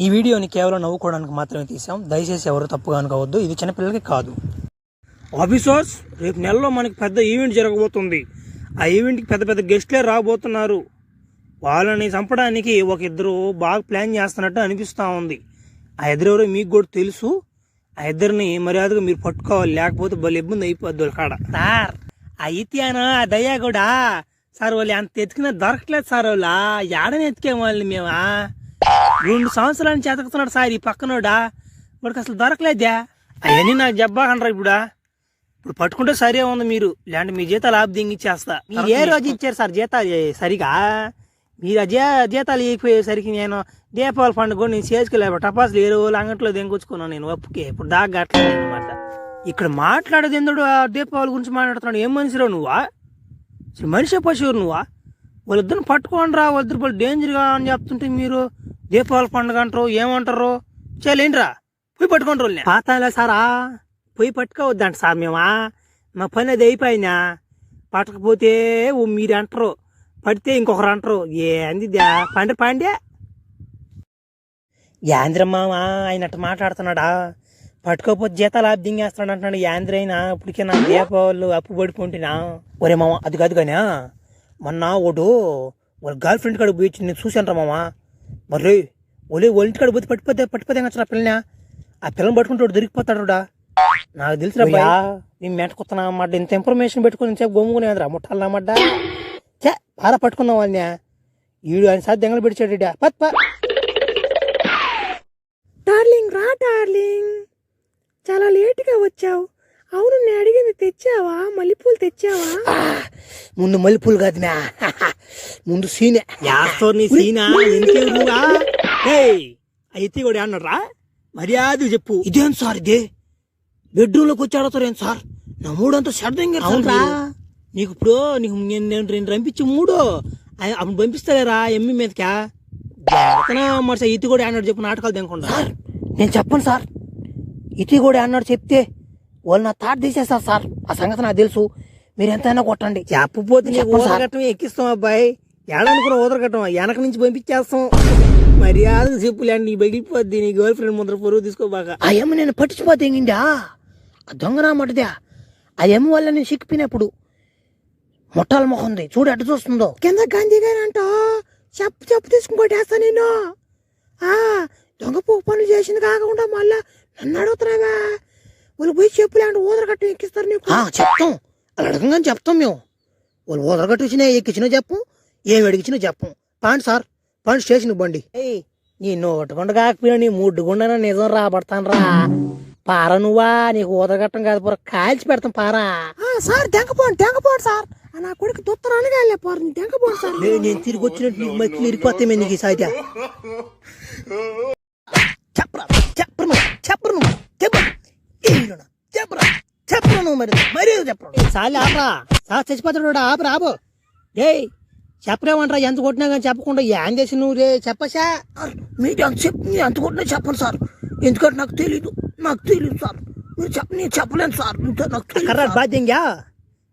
ఈ వీడియోని కేవలం నవ్వుకోవడానికి మాత్రమే తీసాం. దయచేసి ఎవరు తప్పుగా అనుకోవద్దు. ఇది చిన్నపిల్లలకి కాదు. ఆఫీసర్స్, రేపు నెలలో మనకి పెద్ద ఈవెంట్ జరగబోతుంది. ఆ ఈవెంట్కి పెద్ద పెద్ద గెస్ట్లే రాబోతున్నారు. వాళ్ళని చంపడానికి ఒక ఇద్దరు బాగా ప్లాన్ చేస్తున్నట్టు అనిపిస్తూ ఉంది. ఆ ఇద్దరెవరో మీకు కూడా తెలుసు. ఆ ఇద్దరిని మర్యాదగా మీరు పట్టుకోవాలి, లేకపోతే భలే ఇబ్బంది అయిపోద్ది వాళ్ళ కాడ. సార్, ఆ ఇతియానా ఆ దయ్యా కూడా సార్ వాళ్ళు అంత ఎతికినా దొరకట్లేదు సార్. వాళ్ళ ఏడని ఎతికే వాళ్ళని మేమా 2 సంవత్సరాల నుంచి ఎతకుతున్నాడు సార్ ఈ పక్కనోడా. వాడికి అసలు దొరకలేదా? అవన్నీ నాకు చెప్పాకండ్రా. ఇప్పుడు పట్టుకుంటే సరే ఉంది మీరు, లేదంటే మీ జీతాలు ఆపు దింగిచ్చేస్తా. మీరు ఏ రోజు ఇచ్చారు సార్ జీతాలు సరిగా? మీరు జీతాలు ఇకపోయేసరికి నేను దీపావళి పండుగ కూడా నేను చేసుకోలేవు. టపాసులు ఏ రోజులు అంగట్లో దింకొచ్చుకున్నాను నేను ఒప్పుకే. ఇప్పుడు దాగట్లేదు అనమాట. ఇక్కడ మాట్లాడేది ఎందుకు దీపావళి గురించి మాట్లాడుతున్నాడు? ఏం మనిషిరా నువ్వా? మనిషి పశువు నువ్వా? వాళ్ళిద్దరిని పట్టుకోండి రా, వాళ్ళిద్దరు వాళ్ళు డేంజర్గా అని చెప్తుంటే మీరు దీపావళి పండుగ అంటారు, ఏమంటారు? చేయలేండిరా, పోయి పట్టుకోండి వాళ్ళని. పాతాలే సారా, పోయి పట్టుకోవద్దంట సార్ మేమా. మా పని అది అయిపోయినా పట్టకపోతే మీరు అంటారు, పడితే ఇంకొకరు అంటారు. ఏంది పాండే యాంద్రమ్మ ఆయన అట్ట మాట్లాడుతున్నాడా? పట్టుకోకపోతే జీతాలు ఆపు దింగేస్తాడు అంటున్నాడు యాంద్ర. అయినా ఇప్పటికే నా దీపావళి అప్పు పడిపోంటినా. ఒరే మామ, అది కాదు కానీ మొన్న ఒకడు వాళ్ళ గర్ల్ ఫ్రెండ్ కాడికి పోయి నేను చూశాను మామ. మరి వాళ్ళ ఇంటి కాడికి పోతే పట్టిపోతే వచ్చిన పిల్లని, ఆ పిల్లని పట్టుకుంటే దొరికిపోతాడు. నాకు తెలిసిన నేను మెంటకొస్తున్నా అన్నమాట. ఇంత ఇన్ఫర్మేషన్ పెట్టుకుని చెప్పి గొమ్ముకునేదిరా ముట్టాలన్నమాట. బాగా పట్టుకున్నాం వాళ్ళని. ఈడు ఆయన సార్ దెంగలు పెడిచాడు. డార్లింగ్ రా డార్లింగ్, చాలా లేటుగా వచ్చావు. అవును, నేను అడిగింది తెచ్చావా? మల్లెపూలు తెచ్చావా? ముందు మల్లెపూలు కాదు మ్యా, ముందు సీనే. నీ సీనా అయితే కూడా అన్నారా? మర్యాద చెప్పు. ఇదేం సార్, ఇదే బెడ్రూమ్ లోకి వచ్చి ఆడతారు ఏం సార్? నా మూడంతా షడ్డంగా నీకు. ఇప్పుడు నీకు నేను 2 రంపించి 3 అప్పుడు పంపిస్తారా ఎమ్మి మీదకా? మరి ఇతి కూడా అన్నాడు చెప్పు, నాటకాలు తినకుండా. సార్ నేను చెప్పను సార్, ఇతి కూడా అన్నాడు చెప్తే వాళ్ళు నా తాట తీసేస్తారు సార్. ఆ సంగతి నాకు తెలుసు, మీరు ఎంతైనా కొట్టండి. చెప్పపోతే ఊదరగట్టం ఎక్కిస్తాం అబ్బాయి. ఏడనుకున్న ఊదరగట్టం వెనక నుంచి పంపించేస్తాం. మర్యాద చెప్పులేండి, నీ బగిలిపోద్ది. నీ గర్ల్ ఫ్రెండ్ ముందర పొరుగు తీసుకోబాక. ఆ ఏమో నేను పట్టించిపోతే ఎంగిండా ఆ దొంగనా మటదా. ఆ ఏమో వల్ల నేను సిక్కిపోయినప్పుడు మొట్టాల మొహంది చూడు ఎట్ట చూస్తుందో. కింద గాంధీ గారు అంట చెప్పు తీసుకుని కొట్టేస్తా నేను. దొంగ పనులు చేసింది కాకుండా మళ్ళా నన్ను అడుగుతున్నావా? వాళ్ళు పోయి చెప్పులేంటే ఊదరగట్టం ఎక్కిస్తారు నీకు. చెప్తాం, అలా అడగంగానే చెప్తాం మేము. వాళ్ళు ఊదరగట్టు వచ్చినా ఎక్కించినా చెప్పం, ఏమి అడిగించినా చెప్పం. పాండి సార్, పాండి స్టేషన్ బండి. నీ నోటుకుండా కాకపోయినా నీ ముడ్డుకుండా నిజం రాబడతాను రా. పారా నువ్వా? నీకు ఊదరగట్టం కాదు పూర కాల్చి పెడతాం పారా. Sir తెంకపోండి sir. నా కొడుకు దుత్తరానిగా వెళ్ళిపోరు, తెంకపోండి సార్. నేను తిరిగి వచ్చినట్టు నీకు మధ్యలో ఇరిగిపోతే నీకు ఈ సాయితే. చెప్పరు మరి చెప్పరు. సార్లు ఆపరా సార్, చచ్చిపోతాడు. ఆపరాబో ఏయ్, చెప్పరేమంటారా? ఎంత కొట్టినా కానీ చెప్పకుండా ఏం చేసి నువ్వు రే చెప్పసా? మీరు ఎంత కొట్టినా చెప్పను సార్, ఎందుకంటే నాకు తెలీదు సార్. మీరు నేను చెప్పలేను సార్. కర్రా బాధ్యంగా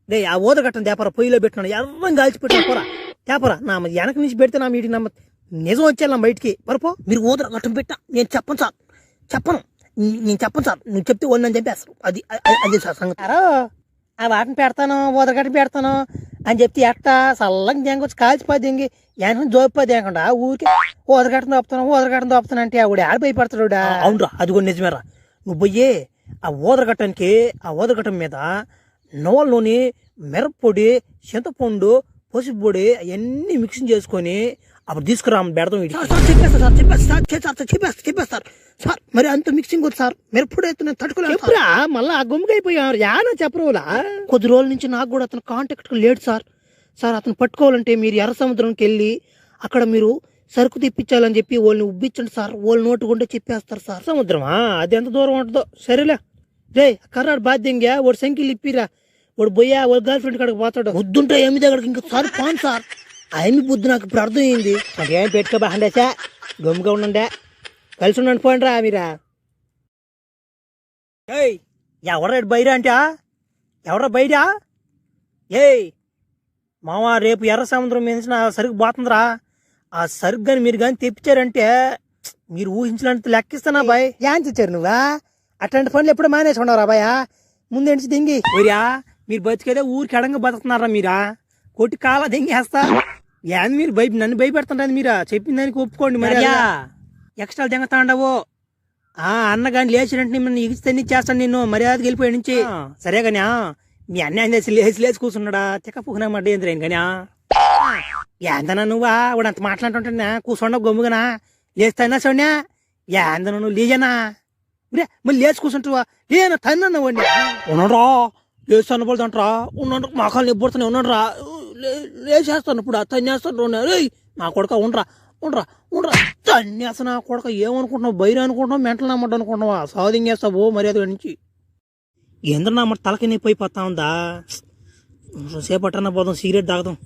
రే ఆ ఊదగట్టను తేపరా, పొయ్యిలో పెట్టినాను ఎర్రం కాల్చి పెట్టిన పోరా తేపరా. నా వెనక నుంచి పెడితే నా మీటికి నమ్మ నిజం వచ్చేలా బయటికి పరపో. మీరు ఊదరగట్టం పెట్టా నేను చెప్పను సార్, నేను చెప్పను సార్. నువ్వు చెప్తే వాళ్ళు నన్ను చంపేస్తారు. అది సార్ సంగతి. ఆ వాటిని పెడతాను, ఊదరగట్టం పెడతాను అని చెప్తే ఎట్టా చల్లంగా దేంకొచ్చి కాల్చిపోద్ది. వెనక జోపిపోద్ది లేకుండా ఊరికి ఊదరగట్టం దోపుతాను అంటే ఆవిడ ఆడ భయపడతాడు. అవునరా, అది కూడా నిజమేరా. నువ్వు పోయే ఆ ఊదరగట్టం మీద నూనెలోని మిరప్పొడి, చింతపండు, పసుపు పొడి అవన్నీ మిక్సింగ్ చేసుకొని అప్పుడు తీసుకురా పెడతాం. చెప్పేస్తారు సార్. మరి అంత మిక్సింగ్ వద్దు సార్, మిరప్పొడి అయితే తట్టుకోలేదు. మళ్ళీ ఆ గుమ్మికైపోయారు యానో చెప్పరులా. కొద్ది రోజుల నుంచి నాకు కూడా అతను కాంటాక్ట్ లేడు సార్. అతను పట్టుకోవాలంటే మీరు ఎర్ర సముద్రంకి వెళ్ళి అక్కడ మీరు సరుకు తెప్పించాలని చెప్పి వాళ్ళని ఉబ్బించండి సార్. వాళ్ళు నోటుకుంటే చెప్పేస్తారు సార్. సముద్రమా? అది ఎంత దూరం ఉంటుందో. సరేలే రే కర్రాడు బాధ్యంగా వాడు సంఖ్యలు ఇప్పిరా. వాడు పోయా వాళ్ళ గర్ల్ ఫ్రెండ్ కాడికి పోతాడు. బుద్ధుంటే ఏమి దగ్గరకి ఇంకా సార్ పాను సార్. ఏమి బుద్ధి నాకు ఇప్పుడు అర్థమైంది. ఏమి పెట్టుకోబాండేసా, గమ్ముగా ఉండండి, కలిసి ఉండండి పోండి రా మీరా. ఏయ్ ఎవరా బయట అంటే ఎవరా బయట? ఏయ్ మావా, రేపు ఎర్ర సముద్రం మీద సరుకు పోతుందిరా. ఆ సరుకు కానీ మీరు కానీ తెప్పించారంటే మీరు ఊహించినంత లెక్కిస్తానా బాయ్. ఏం తెచ్చారు నువ్వా? అట్లాంటి పనులు ఎప్పుడు మానేసి ఉండవురా బాయా? ముందేంచి దింగి ఒరియా మీరు బతికేదే ఊరికి ఎడంగా బతుకుతున్నారా మీరా? కొట్టి కాలా దెంగేస్తా. ఏంది మీరు నన్ను భయపెడుతుంటారు మీరా? చెప్పిన దానికి ఒప్పుకోండి మరి. ఎక్స్ట్రా దెంగతా ఉండవు. అన్న కానీ లేచినట్టు నిన్ను ఇగిస్తే చేస్తాను నిన్ను మర్యాదకి వెళ్ళిపోయి నుంచి. సరే కానీ మీ అన్న ఏం చేసి లేచి కూర్చున్నాడా? తిక్క పుకునా మడ్డ ఏంద్ర కానీ ఏందనా నువ్వా వాడు అంత మాట్లాడుతుంటా కూర్చోండ గమ్ముగనా లేస్తాయినా చూడనా ఏందనా నువ్వు లేజనా మళ్ళీ లేచి కూర్చుంటావా? లేనా తన్నా వాడిని ఉన్నాడ్రా లేస్తాను పోతుంటరా ఉన్నాడు మాకాలు నిబ్బడుతున్నా ఉన్నాడ్రా లేచేస్తాను ఇప్పుడు తన్నేస్తాను నా కొడుక ఉండరా ఉండరా ఉండరా తన్నేస్తా నా కొడుక ఏమనుకుంటున్నావు? బైరు అనుకుంటున్నావు? మెంటల్ నమ్మటం అనుకుంటున్నావా? సాధించేస్తావు మర్యాద నుంచి. ఏంద్ర నా మాట తలకి నొప్పి అయిపోతా ఉందా? సేపట్టన్నా పోదాం సిగరెట్ తాగుదాం.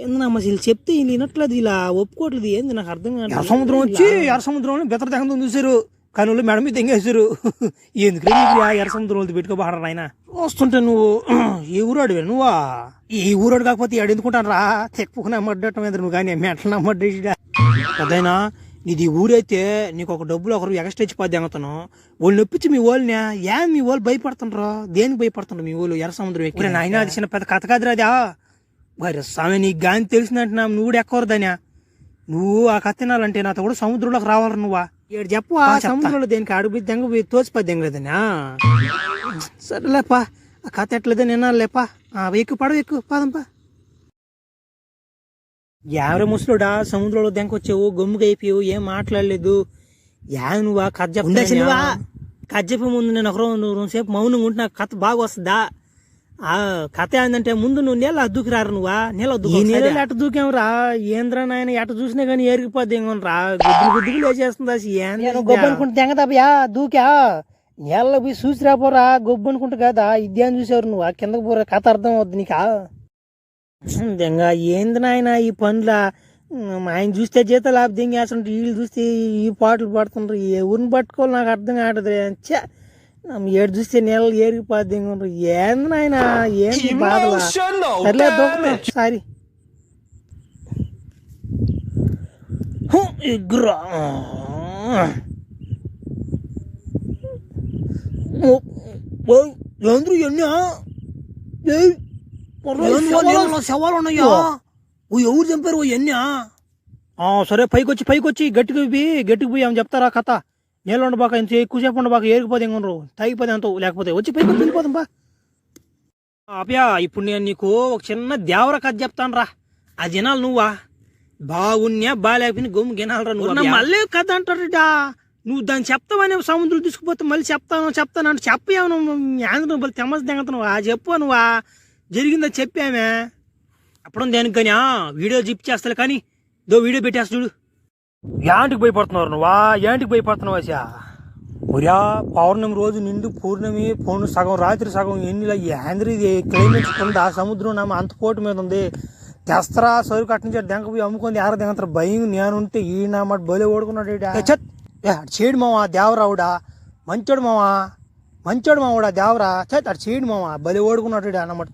ఏందమ్మా వీళ్ళు చెప్తే వీళ్ళు వినట్లేదు, ఇలా ఒప్పుకోవట్లేదు. ఏంది నాకు అర్థం కాదు. ఎర్ర సముద్రం వచ్చి ఎర్ర సముద్రంలో బెత్తర తెగంతో చూసారు కానీ వాళ్ళు మెడ మీద తెంగేశారు. ఎందుకు ఎర్ర సముద్రం పెట్టుకోబోడరా ఆయన వస్తుంటే నువ్వు ఈ ఊరాడు నువ్వా? ఈ ఊరాడు కాకపోతే ఆడు ఎందుకుంటాను రా తెక్కున అమ్మడ్డటం ఎదురు నువ్వు కానీ మెట్ల నమ్మడ్డా అదైనా నీది ఊరైతే నీకు ఒక డబ్బులు ఒకరు ఎక్స్ట్రా ఇచ్చిపోద్ది అంగతను వాళ్ళు నొప్పించి మీ వాళ్ళని ఏం మీ వాళ్ళు భయపడుతుండ్రా? దేనికి భయపడుతుండ్రు మీ వాళ్ళు? ఎర్ర సముద్రం ఎక్కి ఆయన అది చిన్న పెద్ద కథ కాదురా అదా మరి స్వామి నీకు గాని తెలిసిందంటున్నా నువ్వు కూడా ఎక్కవరదానా? నువ్వు ఆ కథ తినాలంటే నాతో కూడా సముద్రంలోకి రావాలి నువ్వా? ఏడు చెప్పు ఆ సముద్రంలో దేనికి అడుగు దెంగ తోచిపోద్ది దెంగలేదనా? సరేలేపా ఆ కథ ఎట్లేదని వినాలేపా. ఎక్కువ పడవ ఎక్కువ పాదంపా. ఎవరి ముసలుడా సముద్రంలో దెంకొచ్చావు గమ్ముగా అయిపోయావు ఏం మాట్లాడలేదు. నువ్వా కథ చెప్పా? కథ చెప్పే ముందు నేను ఒక సేపు మౌనంగా ఉంటే నాకు కథ బాగా వస్తుందా? కథ ఏంటంటే ముందు నువ్వు నీళ్ళ దూకి రారు నువ్వా? నీళ్ళ నీళ్ళు ఎట దూకేమరా? ఏంద్రా నాయన ఎట చూసినా కానీ ఏరిగిపోద్ది రా గుద్దులు లేచేస్తుందా? గొబ్బ అనుకుంటే తెంగదాబయా దూకా నీళ్ళ పోయి చూసి రాపోరా గొబ్బు అనుకుంటా కదా ఇదేం చూసేవారు నువ్వు కిందకు పోరా కథ అర్థం అవుద్ది నీకా? దెంగ ఏంది నాయన ఈ పనుల ఆయన చూస్తే జీతాలు ఆపి దెంగేస్తుంటారు వీళ్ళు చూస్తే ఈ పాటలు పడుతుంటారు. ఎవరిని పట్టుకోవాలి నాకు అర్థం కావట్లేదు. ఏడు చూస్తే నీళ్ళు ఏరిగిపోద్ది ఏంది నాయన ఏంది బాధలా? సర్లే దూకుతా సారీ ఎగ్గురా ఏంద్రు ఎన్నా శవాలు ఉన్నాయా? ఎవరు చంపారు ఎన్నా? సరే పైకొచ్చి గట్టికి పోయి ఆమె చెప్తారా కథ? నీళ్ళు ఉండబాక ఇంత ఎక్కువసేపు ఉండబాక ఏరిగిపోతే ఇంకొనరు తాగిపోతే అంత లేకపోతే వచ్చి పైకి వెళ్ళిపోతాం బా. అప్యా ఇప్పుడు నేను నీకు ఒక చిన్న దేవర కథ చెప్తాను రా. ఆ జనాలు నువ్వా బాగున్నా బాగాలేకపోయినా గమ్ము గినాలరా నువ్వు మళ్ళీ కథ అంటారుటా. నువ్వు దాన్ని చెప్తావని సముద్రం తీసుకుపోతే మళ్ళీ చెప్తాను అంటే చెప్పేమో బలి తెమ్మసి తెంగతున్నావా? చెప్పు నువ్వా జరిగిందో చెప్పామే అప్పుడు దేనికి కానీ వీడియో జిప్ చేస్తా కానీ వీడియో పెట్టేస్తా చూడు. ఏంటికి భయపడుతున్నారు నువ్వా? ఏంటికి భయపడుతున్నావా? ఒరియా పౌర్ణమి రోజు నిండు పూర్ణమి పౌర్ణమి సగం రాత్రి సగం ఎన్నిలా ఏంద్రీ క్లైమేట్ ఉందా? సముద్రం నామ అంత పోటు మీద ఉంది. తెస్తరా సరుకు అటు నుంచి దెంక పోయి అమ్ముకుంది ఎర దెంగతారు భయం. నేనుంటే ఈ నా మాట బలి ఓడుకున్నాడు. చేడు మావా దేవరావుడా మంచోడు మావాడా దేవరా అటు చేడు మావా బలి ఓడుకున్నాడు అన్నమాట.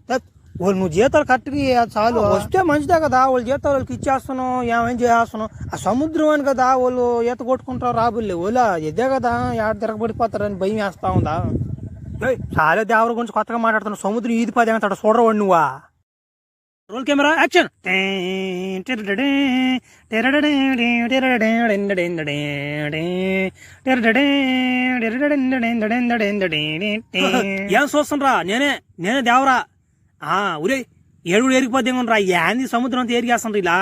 వాళ్ళు నువ్వు జీతాలు కరెక్ట్గా చాలు వస్తే మంచిదే కదా. వాళ్ళ జీతాలు వాళ్ళకి ఇచ్చేస్తున్నావు ఏమేం చేస్తున్నావు? ఆ సముద్రం అని కదా వాళ్ళు ఈత కొట్టుకుంటారు రాబుల్లే ఓలా ఇదే కదా ఏడ తిరగబడిపోతారని భయం వేస్తా ఉందా? చాలా దేవర గురించి కొత్తగా మాట్లాడుతున్నావు. సముద్రం ఈది పది అంటాడు చూడవాడు నువ్వా? Roll camera action. ఏం చూస్తుండ్రా? నేనే దేవరా. ఉరే ఏడుగుడు ఏరిగిపోద్ది రా ఏంది సముద్రం అంతా ఏరిగేస్తుండ్రు ఇలా.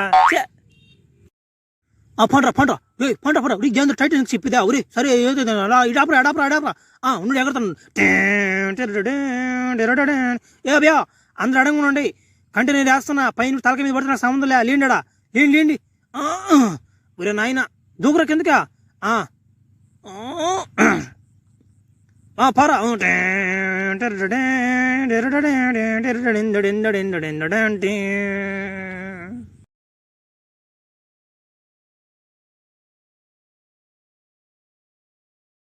పండ్రా జంద్ర టైటానిక్ చెప్పిదా? ఉరే సరే అలా ఇడాపరా ఉండు ఎగరుతాను. ఏ బ్యా అందరు అడంగా ఉండండి కంటే నేను వేస్తున్నా పైన తలక మీద పడుతున్నా సంబంధం లేండా లేండి. ఒరే నాయన దూకురా కిందకా పారా.